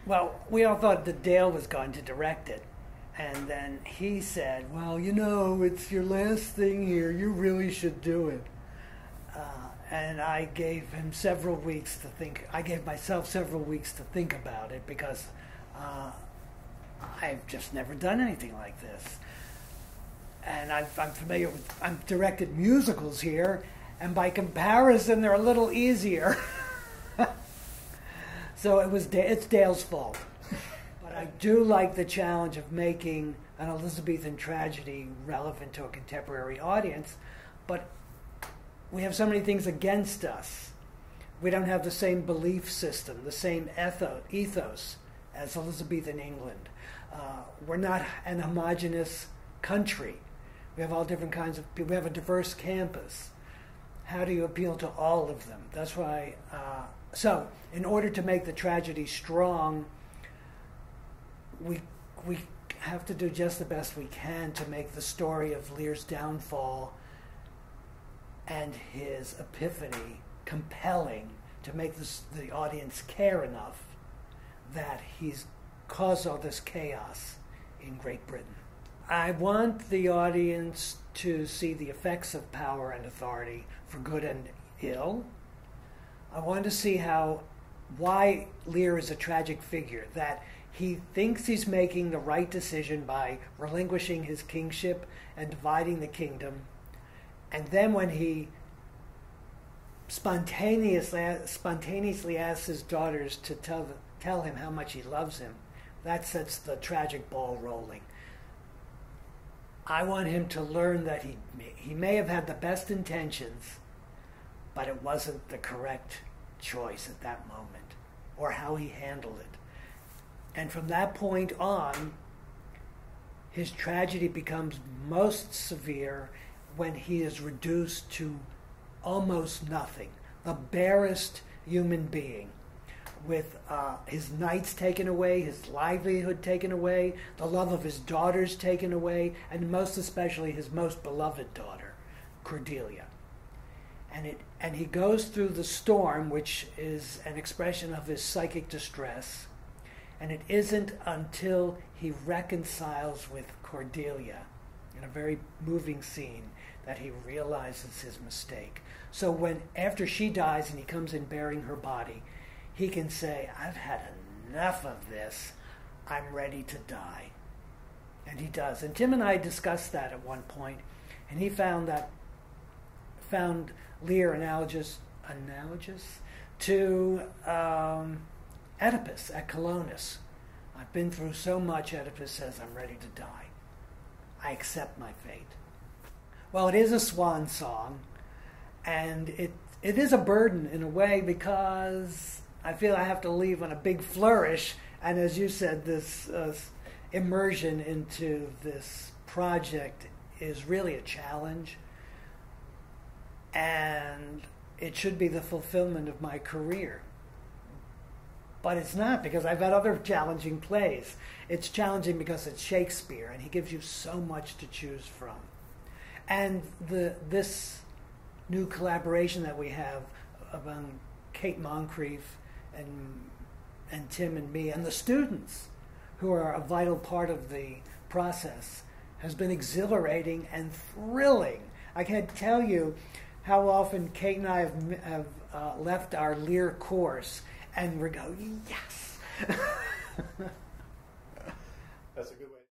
Well, we all thought that Dale was going to direct it. And then he said, well, it's your last thing here. You really should do it. And I gave him several weeks to think. I gave myself several weeks to think about it because I've just never done anything like this. And I'm familiar with, I've directed musicals here, and by comparison, they're a little easier. So it's Dale's fault. But I do like the challenge of making an Elizabethan tragedy relevant to a contemporary audience, but we have so many things against us. We don't have the same belief system, the same ethos as Elizabethan England. We're not an homogeneous country. We have all different kinds of people. We have a diverse campus. How do you appeal to all of them? That's why, so in order to make the tragedy strong, we have to do just the best we can to make the story of Lear's downfall and his epiphany compelling, to make the audience care enough that he's caused all this chaos in Great Britain. I want the audience to see the effects of power and authority for good and ill. I want to see why Lear is a tragic figure, that he thinks he's making the right decision by relinquishing his kingship and dividing the kingdom. And then when he spontaneously asks his daughters to tell him how much he loves him, that sets the tragic ball rolling. I want him to learn that he may have had the best intentions, but it wasn't the correct choice at that moment, or how he handled it. And from that point on, his tragedy becomes most severe when he is reduced to almost nothing, the barest human being, with his knights taken away, his livelihood taken away, the love of his daughters taken away, and most especially his most beloved daughter, Cordelia. And he goes through the storm, which is an expression of his psychic distress, and it isn't until he reconciles with Cordelia in a very moving scene that he realizes his mistake. So after she dies and he comes in bearing her body, he can say, I've had enough of this. I'm ready to die. And he does. And Tim and I discussed that at one point, and he found Lear analogous to Oedipus at Colonus. I've been through so much, Oedipus says, I'm ready to die. I accept my fate. Well, it is a swan song, and it is a burden in a way, because I feel I have to leave on a big flourish, and as you said, this immersion into this project is really a challenge, and it should be the fulfillment of my career. But it's not, because I've had other challenging plays. It's challenging because it's Shakespeare, and he gives you so much to choose from. And this new collaboration that we have among Kate Moncrief and Tim and me and the students, who are a vital part of the process, has been exhilarating and thrilling. I can't tell you how often Kate and I have left our Lear course and we're going, yes!